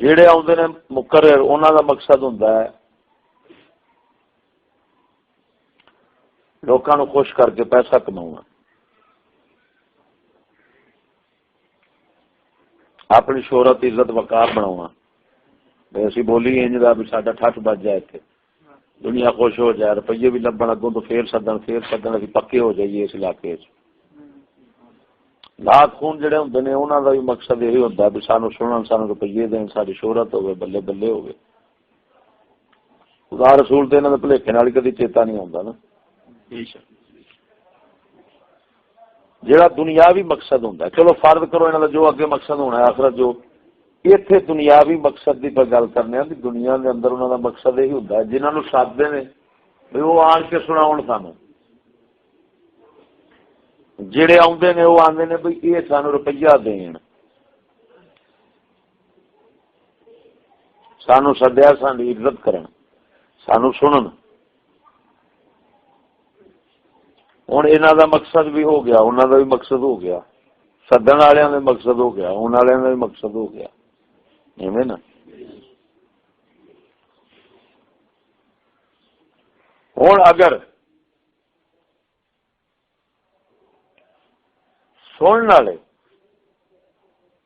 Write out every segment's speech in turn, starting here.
ਜਿਹੜੇ ਆਉਂਦੇ ਨੇ ਮੁਕਰਰ ਉਹਨਾਂ ਦਾ ਮਕਸਦ ਹੁੰਦਾ ਹੈ ਲੋਕਾਂ ਨੂੰ ਖੁਸ਼ ਕਰਕੇ ਪੈਸਾ ਕਮਾਉਣਾ, ਆਪਣੀ ਸ਼ੋਹਰਤ ਇੱਜ਼ਤ ਵਕਾਰ ਬਣਾਉਣਾ। ਵੀ ਅਸੀਂ ਬੋਲੀ ਇੰਜ ਦਾ ਵੀ ਸਾਡਾ ਠੱਠ ਵੱਜ ਜਾਏ, ਇੱਥੇ ਦੁਨੀਆ ਖੁਸ਼ ਹੋ ਜਾਏ, ਰੁਪਈਏ ਵੀ ਲੱਭਣ ਅੱਗੋਂ ਤੋਂ ਫੇਰ ਸੱਦਣ ਅਸੀਂ ਪੱਕੇ ਹੋ ਜਾਈਏ ਇਸ ਇਲਾਕੇ 'ਚ। ਲਾਤ ਖੂਨ ਜਿਹੜੇ ਹੁੰਦੇ ਨੇ ਉਹਨਾਂ ਦਾ ਵੀ ਮਕਸਦ ਇਹੀ ਹੁੰਦਾ ਵੀ ਸਾਨੂੰ ਸੁਣਨ, ਸਾਨੂੰ ਰੁਪਈਏ ਦੇਣ, ਸਾਡੀ ਸ਼ੋਹਰਤ ਹੋਵੇ, ਬੱਲੇ ਬੱਲੇ ਹੋਵੇ। ਖੁਦਾ ਰਸੂਲ ਤੇ ਇਹਨਾਂ ਦੇ ਭੁਲੇਖੇ ਨਾਲ ਕਦੀ ਚੇਤਾ ਨਹੀਂ ਆਉਂਦਾ ਨਾ। ਜਿਹੜਾ ਦੁਨਿਆਵੀ ਮਕਸਦ ਹੁੰਦਾ, ਚਲੋ ਫਰਜ਼ ਕਰੋ ਇਹਨਾਂ ਦਾ ਜੋ ਅੱਗੇ ਮਕਸਦ ਹੋਣਾ ਆਖਰਤ, ਜੋ ਇੱਥੇ ਦੁਨਿਆਵੀ ਮਕਸਦ ਦੀ ਗੱਲ ਕਰਨੇ ਆ ਵੀ ਦੁਨੀਆ ਦੇ ਅੰਦਰ ਉਹਨਾਂ ਦਾ ਮਕਸਦ ਇਹੀ ਹੁੰਦਾ ਜਿਨ੍ਹਾਂ ਨੂੰ ਸੱਦਦੇ ਨੇ ਵੀ ਉਹ ਆਣ ਕੇ ਸੁਣਾਉਣ ਸਾਨੂੰ। ਜਿਹੜੇ ਆਉਂਦੇ ਨੇ ਉਹ ਆਉਂਦੇ ਨੇ ਵੀ ਇਹ ਸਾਨੂੰ ਰੁਪਈਆ ਦੇਣ, ਸਾਨੂੰ ਸੱਦਿਆ, ਸਾਡੀ ਇੱਜ਼ਤ ਕਰਨ, ਸਾਨੂੰ ਸੁਣਨ। ਹੁਣ ਇਹਨਾਂ ਦਾ ਮਕਸਦ ਵੀ ਹੋ ਗਿਆ, ਉਹਨਾਂ ਦਾ ਵੀ ਮਕਸਦ ਹੋ ਗਿਆ, ਸੱਦਣ ਵਾਲਿਆਂ ਦਾ ਮਕਸਦ ਹੋ ਗਿਆ, ਉਹਨਾਂ ਵਾਲਿਆਂ ਦਾ ਵੀ ਮਕਸਦ ਹੋ ਗਿਆ, ਐਵੇਂ ਨਾ। ਹੁਣ ਅਗਰ ਸੁਣਨ ਵਾਲੇ,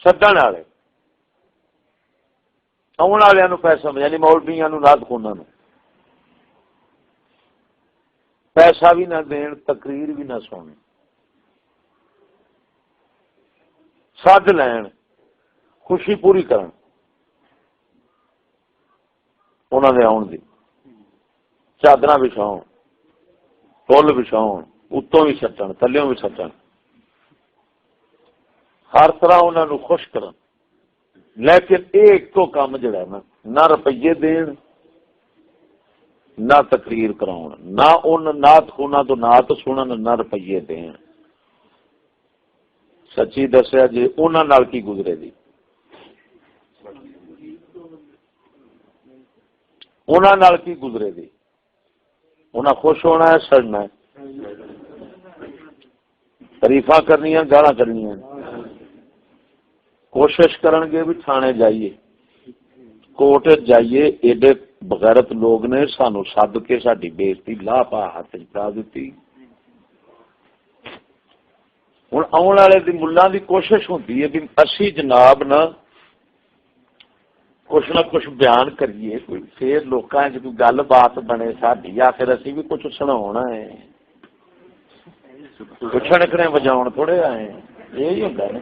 ਸੱਦਣ ਵਾਲੇ, ਆਉਣ ਵਾਲਿਆਂ ਨੂੰ ਪੈਸਾ, ਯਾਨੀ ਮੌਲਵੀਆਂ ਨੂੰ, ਲਾਤ ਖੂਨਾਂ ਨੂੰ ਪੈਸਾ ਵੀ ਨਾ ਦੇਣ, ਤਕਰੀਰ ਵੀ ਨਾ ਸੁਣਨ, ਸੱਦ ਲੈਣ, ਖੁਸ਼ੀ ਪੂਰੀ ਕਰਨ ਉਹਨਾਂ ਦੇ ਆਉਣ ਦੀ, ਚਾਦਰਾਂ ਵਿਛਾਉਣ, ਫੁੱਲ ਵਿਛਾਉਣ, ਉੱਤੋਂ ਵੀ ਸੱਟਣ, ਥੱਲਿਓਂ ਵੀ ਸੱਟਣ, ਹਰ ਤਰ੍ਹਾਂ ਉਹਨਾਂ ਨੂੰ ਖੁਸ਼ ਕਰਨ। ਲੇਕਿਨ ਇਹ ਇੱਕੋ ਕੰਮ ਜਿਹੜਾ ਨਾ ਰੁਪਈਏ ਦੇਣ, ਨਾ ਤਕਰੀਰ ਕਰਾਉਣ, ਨਾ ਉਹਨਾਂ ਨਾਤ ਖੂਨਾਂ ਤੋਂ ਨਾਤ ਸੁਣਨ, ਨਾ ਰੁਪਈਏ ਦੇਣ। ਸੱਚੀ ਦੱਸਿਆ ਜੇ ਉਹਨਾਂ ਨਾਲ ਕੀ ਗੁਜ਼ਰੇ ਦੀ, ਉਹਨਾਂ ਨਾਲ ਕੀ ਗੁਜ਼ਰੇ ਦੀ, ਉਹਨਾਂ ਖੁਸ਼ ਹੋਣਾ ਹੈ, ਸੜਨਾ ਹੈ, ਤਾਰੀਫਾਂ ਕਰਨੀਆਂ, ਗਾਲਾਂ ਕਰਨੀਆਂ, ਕੋਸ਼ਿਸ਼ ਕਰਨਗੇ ਵੀ ਥਾਣੇ ਜਾਈਏ, ਕੋਰਟ ਜਾਈਏ, ਏਡੇ ਬਗੈਰਤ ਲੋਕ ਨੇ ਸਾਨੂੰ ਸੱਦ ਕੇ ਸਾਡੀ ਬੇਇੱਜ਼ਤੀ ਲਾਹ ਪਾ ਹੱਥ ਚ ਪਾ ਦਿੱਤੀ। ਹੁਣ ਆਉਣ ਵਾਲੇ ਦੀ ਮੁੱਲਾਂ ਦੀ ਕੋਸ਼ਿਸ਼ ਹੁੰਦੀ ਹੈ ਵੀ ਅਸੀਂ ਜਨਾਬ ਨਾ ਕੁਛ ਬਿਆਨ ਕਰੀਏ, ਕੋਈ ਫੇਰ ਲੋਕਾਂ 'ਚ ਕੋਈ ਗੱਲਬਾਤ ਬਣੇ ਸਾਡੀ, ਜਾਂ ਫਿਰ ਅਸੀਂ ਵੀ ਕੁਛ ਸੁਣਾਉਣਾ ਹੈ, ਛਣਕਣੇ ਵਜਾਉਣ ਥੋੜੇ ਆਏ, ਇਹ ਹੁੰਦਾ ਨਾ।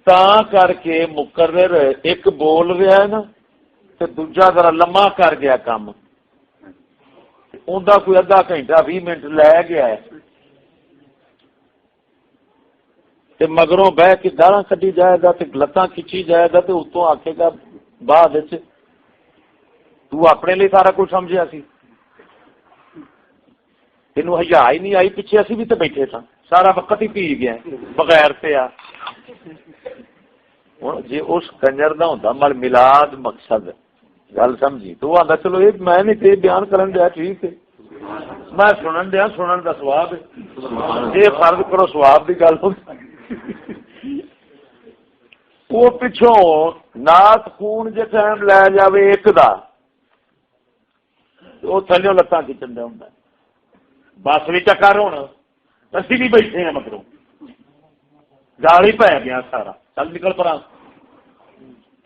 ਤਾਂ ਕਰਕੇ ਮੁਕਰਰ ਇੱਕ ਬੋਲ ਰਿਹਾ ਨਾ ਤੇ ਦੂਜਾ ਜ਼ਰਾ ਲੰਮਾ ਕਰ ਗਿਆ ਕੰਮ, ਉਹਦਾ ਕੋਈ ਅੱਧਾ ਘੰਟਾ 20 ਮਿੰਟ ਲੈ ਗਿਆ ਤੇ ਮਗਰੋਂ ਬਹਿ ਕੇ ਗਾਲਾਂ ਕੱਢੀ ਜਾਏਗਾ ਤੇ ਲੱਤਾਂ ਖਿੱਚੀ ਜਾਏਗਾ ਤੇ ਉੱਤੋਂ ਆਖੇਗਾ ਬਾਅਦ ਵਿੱਚ ਤੂੰ ਆਪਣੇ ਲਈ ਸਾਰਾ ਕੁਝ ਸਮਝਿਆ ਸੀ, ਤੈਨੂੰ ਹਯਾ ਹੀ ਨਹੀਂ ਆਈ, ਪਿੱਛੇ ਅਸੀਂ ਵੀ ਤੇ ਬੈਠੇ ਸਾਂ, ਸਾਰਾ ਵਕਤ ਹੀ ਪੀ ਗਿਆ ਬਗੈਰ ਤੇ ਆ। ਹੁਣ ਜੇ ਉਸ ਕੰਜਰ ਦਾ ਹੁੰਦਾ ਮਲ ਮਿਲਾਦ ਮਕਸਦ, ਗੱਲ ਸਮਝੀ, ਤੂੰ ਆਂਦਾ ਚਲੋ ਇਹ ਮੈਂ ਨਹੀਂ ਤੇ ਬਿਆਨ ਕਰਨ ਦਿਆ, ਠੀਕ ਹੈ, ਮੈਂ ਸੁਣਨ ਦਿਆ, ਸੁਣਨ ਦਾ ਸਵਾਬ ਹੈ, ਇਹ ਫਰਜ਼ ਕਰੋ ਸਵਾਬ ਦੀ ਗੱਲ ਹੋ। ਉਹ ਪਿੱਛੋਂ ਨਾਤ ਖੂਨ ਜੇ ਟਾਈਮ ਲੈ ਜਾਵੇ ਇੱਕ ਦਾ, ਉਹ ਥੱਲਿਓਂ ਲੱਤਾਂ ਖਿੱਚਣ ਦਾ ਹੁੰਦਾ, ਬੱਸ ਵੀ ਚੱਕਰ, ਹੁਣ ਅਸੀਂ ਵੀ ਬੈਠੇ ਹਾਂ, ਮਗਰੋਂ ਗਾਲ ਹੀ ਪੈ ਗਿਆ ਸਾਰਾ, ਚੱਲ ਨਿਕਲ ਪਰਾਂ।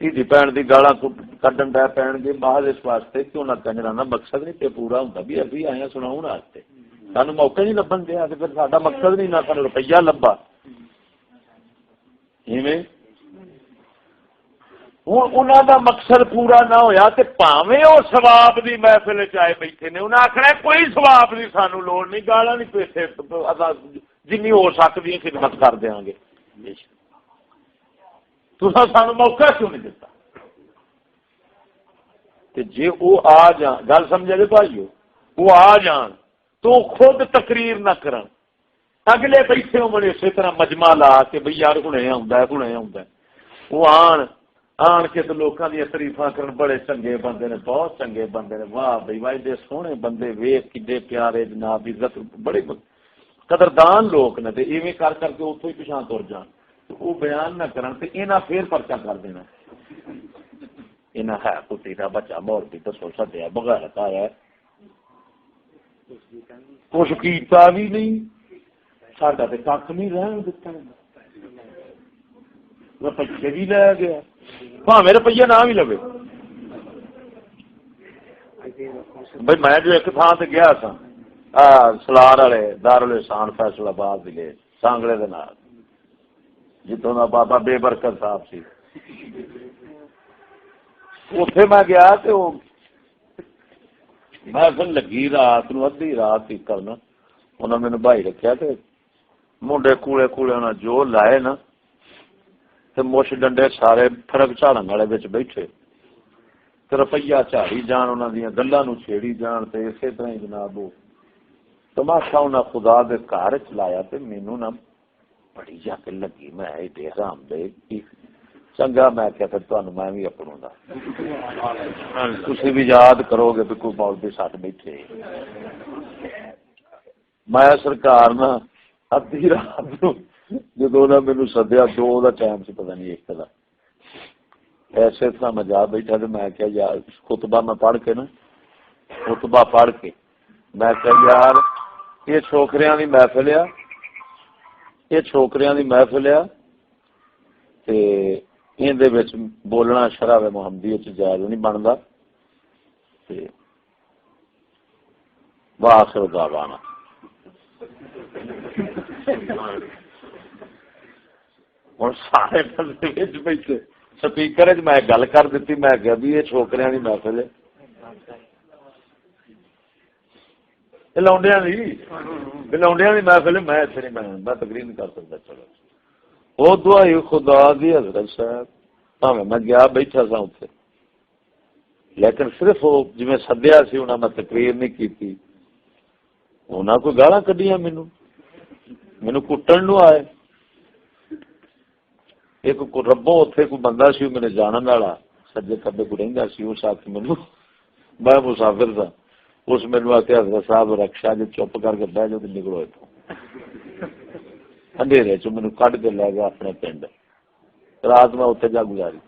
ਧੀ ਭੈਣ ਦੀ ਗਾਲਾਂ ਕੱਢਣ ਦਾ ਪੈਣਗੇ ਬਾਹਰ ਇਸ ਵਾਸਤੇ ਕਿ ਉਹਨਾਂ ਕੰਜਰਾਂ ਦਾ ਮਕਸਦ ਨਹੀਂ ਤੇ ਪੂਰਾ ਹੁੰਦਾ ਵੀ ਅਸੀਂ ਆਏ ਹਾਂ ਸੁਣਾਉਣ ਵਾਸਤੇ, ਸਾਨੂੰ ਮੌਕਾ ਨਹੀਂ ਲੱਭਣ ਦਿਆ ਤੇ ਫਿਰ ਸਾਡਾ ਮਕਸਦ ਨਹੀਂ, ਨਾ ਸਾਨੂੰ ਰੁਪਈਆ ਲੱਭਾ। ਇਵੇਂ ਹੁਣ ਉਹਨਾਂ ਦਾ ਮਕਸਦ ਪੂਰਾ ਨਾ ਹੋਇਆ ਤੇ ਭਾਵੇਂ ਉਹ ਸਵਾਬ ਦੀ ਮਹਿਫਿਲ ਚ ਆਏ ਬੈਠੇ ਨੇ, ਉਹਨਾਂ ਆਖਣਾ ਕੋਈ ਸਵਾਬ ਨਹੀਂ, ਸਾਨੂੰ ਲੋੜ ਨਹੀਂ, ਗਾਲਾਂ ਨਹੀਂ, ਪੈਸੇ ਜਿੰਨੀ ਹੋ ਸਕਦੀ ਖਿਦਮਤ ਕਰ ਦਿਆਂਗੇ, ਤੁਸੀਂ ਸਾਨੂੰ ਮੌਕਾ ਕਿਉਂ ਨਹੀਂ ਦਿੱਤਾ। ਤੇ ਜੇ ਉਹ ਆ ਜਾਣ, ਗੱਲ ਸਮਝਿਆ ਜੇ ਭਾਈਓ, ਉਹ ਆ ਜਾਣ ਤਾਂ ਖੁਦ ਤਕਰੀਰ ਨਾ ਕਰਨ, ਅਗਲੇ ਬੈਠੇ ਹੋਣ ਇਸੇ ਤਰ੍ਹਾਂ ਮਜਮਾ ਲਾ ਕੇ ਬਈ ਯਾਰ ਹੁਣੇ ਆਉਂਦਾ, ਹੁਣੇ ਆਉਂਦਾ, ਉਹ ਆਣ ਕੇ ਤੇ ਲੋਕਾਂ ਦੀਆਂ ਤਾਰੀਫਾਂ ਕਰਨ, ਬੜੇ ਚੰਗੇ ਬੰਦੇ ਨੇ, ਬਹੁਤ ਚੰਗੇ ਬੰਦੇ ਨੇ, ਵਾਹ ਬਈ ਵਾਹ ਦੇ ਸੋਹਣੇ ਬੰਦੇ, ਵੇਖ ਕਿੱਡੇ ਪਿਆਰੇ, ਜਨਾਬ ਇੱਜ਼ਤ, ਬੜੇ ਕਦਰਦਾਨ ਲੋਕ ਨੇ, ਤੇ ਇਵੇਂ ਕਰ ਕਰਕੇ ਉੱਥੋਂ ਹੀ ਪਿਛਾਂ ਤੁਰ ਜਾਣ, ਉਹ ਬਿਆਨ ਨਾ ਕਰਨ ਤੇ ਇਹਨਾਂ ਫੇਰ ਪਰਚਾ ਕਰ ਦੇਣਾ इन्हें है कुत्ती का बच्चा मोरती तो सोच सकते हैं बगैर आया कुछ कीता भी नहीं साडा ते कख नहीं रहन दिता रुपये भी लै गया भावें रुपया ना भी लवे भाई मैं जो एक थां ते गया था सलार वाले दारुल एहसान फैसलाबाद जिले सांगले दे नाल जितों का बाबा बेबरकत साहब सी उत्थे मैं गया तो महफिल लगी रात नूं अद्धी रात ही करना उन्हें मैंने भाई रखा तो मुंडे कूले कूले उन्हें जो लाए ना तो मुछ डंडे सारे फर्क झाड़न वाले बिच बैठे तो रुपया झाड़ी जान उन्होंने गल्लां नूं छेड़ी जान तो इस तरह ही जनाब वो तमाशा उन्हें खुदा के घर चलाया तो मैनू ना बड़ी जाके लगी मैं एडे हराम दे चंगा मैं क्या फिर तुहानू मैं भी अपनाऊंगा तुसीं भी याद करोगे भी कोई मौलवी साथ बैठे मैं सरकार ना अद्धी रात नूं जो ना मैनू सद्या 2 का टाइम से पता नहीं 1 का ऐसे तरह मैं जा बैठा तो मैं क्या यार खुतबा मैं पढ़ के ना खुतबा पढ़ के मैं क्या यार ये छोकरियां दी महफिल आ ये छोकरियां दी महफिल आ ते इहदे विच बोलना शराब मुहम्मदी च जायज़ नहीं बनदा ते वाखिर दावाना हुण सारे बंदे विच बैठे स्पीकर च मैं गल कर दी मैं क्या भी ये छोकरियां दी महफिल है लौंडियां दी महफिल मैं इत्थे नहीं मैं तकरीर नहीं कर सकता चलो वो दुआई खुदा दी हजरत साहब भावें मैं गया बैठा सा उत्थे लेकिन सिर्फ वो जिवें सद्या सी उन्हें मैं तकरीर नहीं की उन्हें कोई गालां कढ़ियां मैनू कुट्टण नूं आए एक रब्बों उत्थे कोई बंदा सी मेरे जानन वाला सज्जे खब्बे कोई रहिंदा सी उस आखे मैनू मैं मुसाफिर था उस मैनू आखे हजरत साहब रक्षा जो चुप करके बह जाओ तो निकलो इत्थों अंधेरे च मैनू कढ़ के लै गया अपने पिंड रात मैं उत्थे जा गुजारी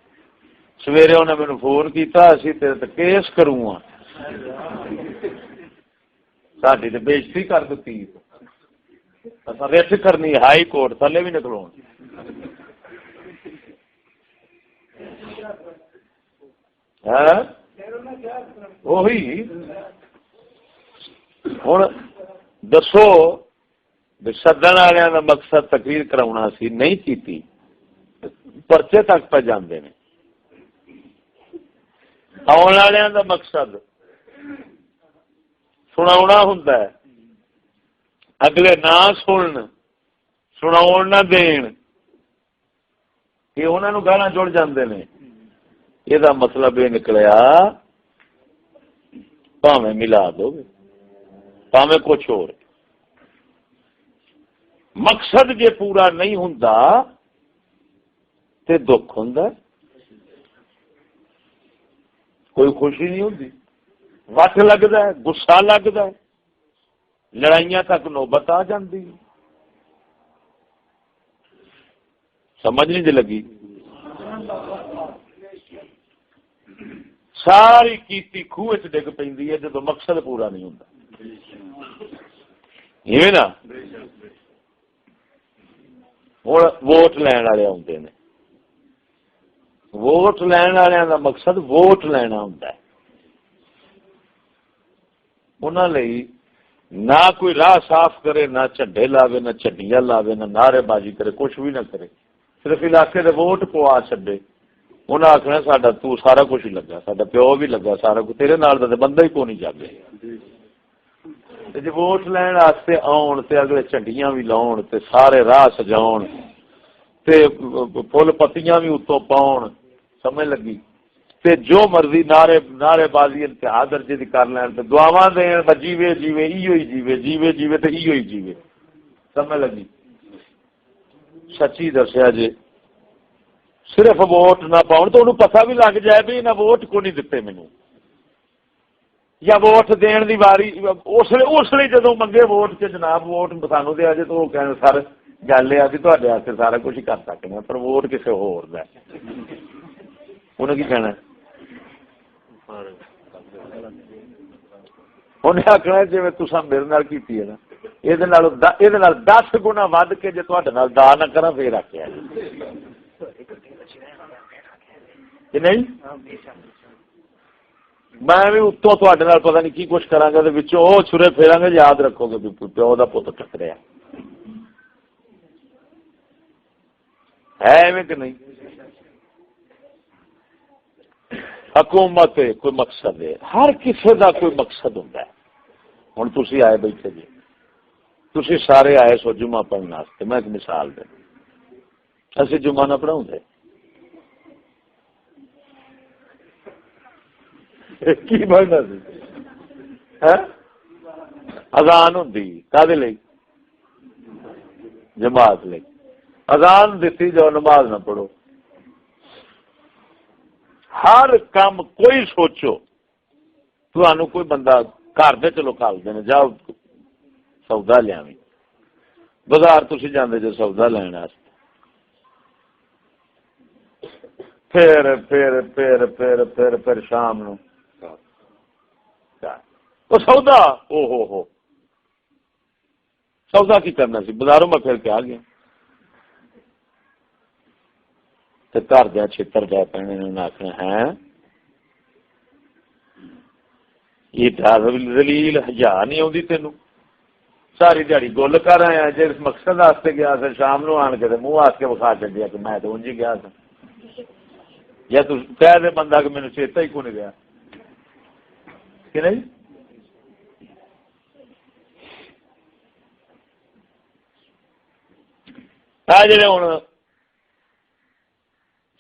सवेरे उन्हें मैनू फोन किया असीं तेरे ते केस करूँ साडी ते बेइज्जती कर दी असां रिट करनी हाई कोर्ट थले भी निकलो हुण दसो सदन वालियां दा मकसद तकरीर कराउणा सी नहीं कीती परचे तक पे जांदे ने आउण वालियां दा मकसद सुनाउणा हुंदा है अगले ना सुनन सुनाउण ना देण ये उन्हां नूं गालां जुड़ जांदे ने ਇਹਦਾ मतलब ये निकलिया भावें मिला दोगे भावें कुछ होर मकसद जे पूरा नहीं हुंदा ते दुख हुंदा कोई खुशी नहीं हुंदी वट लगदा है गुस्सा लगदा है लड़ाइयां तक नौबत आ जाती समझ नहीं जी लगी सारी कीती खूह च डिग पैंदी है जो मकसद पूरा नहीं हुंदा इवें ना हुण वोट लैण वाले आउंदे ने वोट लैण वालियां दा मकसद वोट लैना हुंदा है उन्हां लई ना कोई राह साफ करे ना झंडे लावे ना झंडियां लावे ना नारेबाजी करे कुछ भी ना करे सिर्फ इलाके दे वोट पवा छड्डे उन्हें आखना साडा तू सारा कुछ ही लगा साडा प्यो भी लगा सारा कुछ तेरे नाल दा बंदा ही कोई नहीं जागे जो वोट लैण वास्ते आउण ते अगले झंडियां भी लाउण ते सारे राह सजाउण ते फुल पत्तियां भी उत्तों पाउण समझ लगी ते जो मर्जी नारेबाजी इंतहा दर्जे की कर लैण ते दुआवां देण जीवे जीवे इहो ही जीवे जीवे जीवे ते इहो ही जीवे समझ लगी सच्ची दसिया जे सिर्फ वोट ना पाउण तो उन्होंने पता भी लग जाए भी इन्हें वोट को नहीं दिते मैनू या वोट देण दी वारी उसले जो मंगे वोट च जनाब वोट सानू दे जे तो वो कहने सर गल है कि तुहाडे वास्ते सारा कुछ ही कर सकते हैं पर वोट किसी होर दा उन्हें की कहना उन्हें आखना जिवें तुसां मेरे नाल कीती है ना, ये 10 गुना वध के जे तुहाडे नाल दा ना करा फिर आख्या कि नहीं। मैं भी उत्तों तुहाडे नाल पता नहीं की कुछ करांगा, ते विचों ओह छुरे फेरांगे, याद रखोगे भी प्यो दा पुत्त टकरिया है इवें कि नहीं। हुकूमत है, कोई मकसद है, हर किसी का कोई मकसद होता है। हुण तुसीं आए बैठे जी, तुसीं सारे आए सो जुमा पढ़ने वास्ते। मैं एक मिसाल दे, असीं जुमा ना पढ़ाउंदे की बनना सी है। अजान हुंदी कादे लई, जमात लई। अजान दिती जाओ, नमाज ना पढ़ो। हर काम कोई सोचो, तुहानू कोई बंदा घर दे चलो घालदे ने, जाओ सौदा लियावी, बाजार तुसीं जांदे जो सौदा लैण वास्ते, फिर शाम नू सौदा। ओ सौदा की करना सी, बाजारों में फिर के आ गया, घर दे छितर पै पैने ने, आखना है ये दलील हजार नहीं आती तेन, सारी दिहाड़ी गुल कर आया, जिस मकसद वास्ते गया था शाम को आन के मुंह आस के विखा चलिया कि मैं तो उंज ही गया था, या तू कह दे बंदा कि मैंने चेता ही को नहीं गया कि नहीं। जेडे हूँ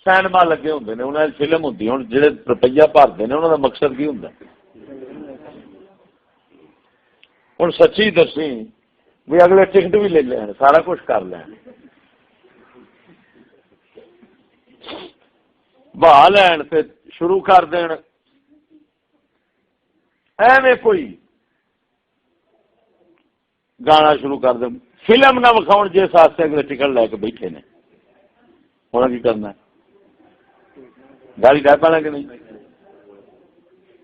सैनमा लगे होंगे ने, उन्होंने फिल्म होंगी, हूँ जो रुपया भरते हैं उन्होंने मकसद की होंगे। हूँ सच्ची दसी भी अगले टिकट भी ले लैन, सारा कुछ कर लैन, बहा लैन, फिर शुरू कर देन, एवें कोई गाना शुरू कर दे, फिल्म ना विखाउन जिस वास्ते अगले टिकट लैके बैठे ने, उन्हें की करना, गाली लै पैना कि नहीं।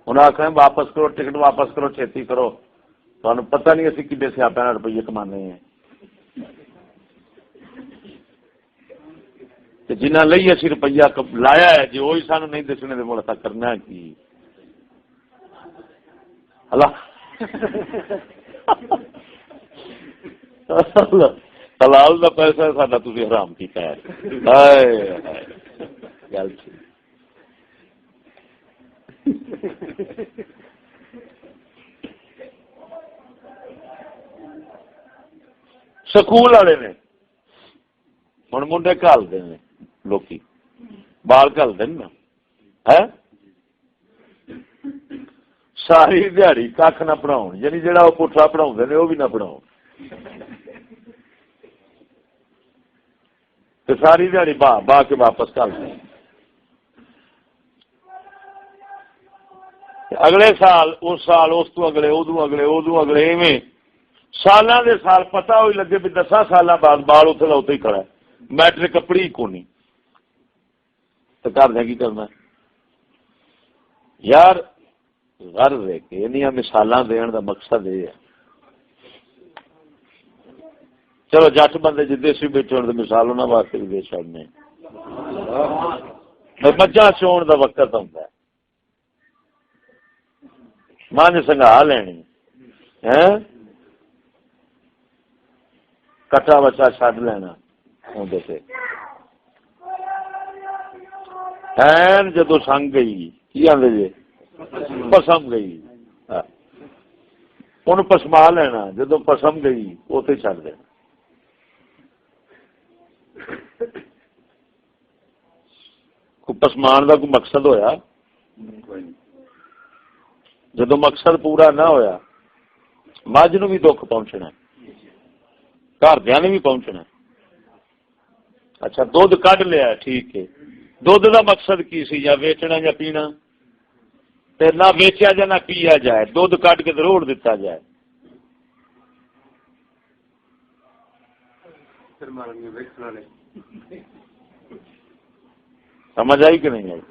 उन्हें आखना वापस करो टिकट, वापस करो, छेती करो, तुहानू पता नहीं असीं किड्डे सियापे रुपये कमाने हैं, जिन्ना लई असीं रुपया लाया है, जो ही सानू नहीं दसने दे मुड़ करना की हलाल का पैसा साडा तुसीं हराम कीता है। गल स्कूल वाले ने हुण मुंडे घलते हैं, लोकी बाल घलते ना है, सारी दिहाड़ी कख ना पढ़ाउण, यानी जिहड़ा वो पुट्ठा पढ़ाउंदे ने वो भी ना पढ़ाउण, ते सारी दिहाड़ी बाह बाह के वापस घलते। अगले साल उस तो अगले उदू अगले इवें सालां दे साल पता हो लगे भी 10 साल बाद बाल उथे दा उथे ही खड़ा है, मैट्रिक कपड़ी ही कोनी, तो घर ने की करना यार। गर्ज है कि इन्नियां मिसालां देण दा मकसद ये है, चलो जट बंदे जिद्दे सी बैठे होण ते मिसाल उन्हां वास्ते भी दे छड्डने, मज्जां चोण दा वक्त आउंदा है, मंझ संघा लैनी है, कट्टा बच्चा छड्ड लेना उहदे ते हैन, जदों संग गई की आंदे जे पसम गई, उन्हें पसमा लेना, जदों पसम गई उते छड्ड देना। पसमान का कोई मकसद होया, जदों मकसद पूरा ना होया, मझ नूं भी दुख पहुंचना, घरदियां ने भी पहुंचना। अच्छा दुध कढ़ लिया, ठीक है, दुध का मकसद की सी, या वेचना या पीना, ते ना वेचा जाए ना पिया जाए, दुध कढ़ के रोड़ दिता जाए, समझ आई कि नहीं आई।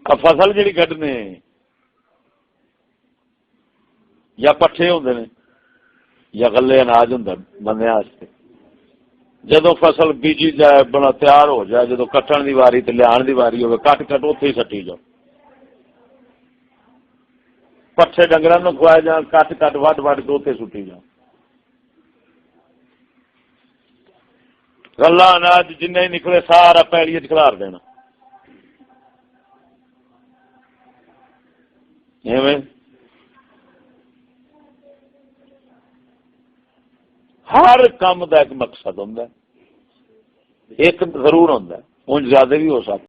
फसल जी कड्ढने या पट्ठे होंदे ने या गले अनाज होंदा बंदे वास्ते। जदों फसल बीजी जाए बड़ा तैयार हो जाए, जो कट्टण की वारी तो लियाण की वारी हो, कट कट उत्थे ही सट्टी जाओ। पट्ठे डंगरां नूं खुआए जाण, कट कट वड वड के उत्थे सुट्टी जाओ। गला अनाज जिन्ने निकले सारा पैड़ी च खिलार देना। एवें हर काम का एक मकसद होंदा, एक जरूर होंदा, उंज ज्यादा भी हो सकता।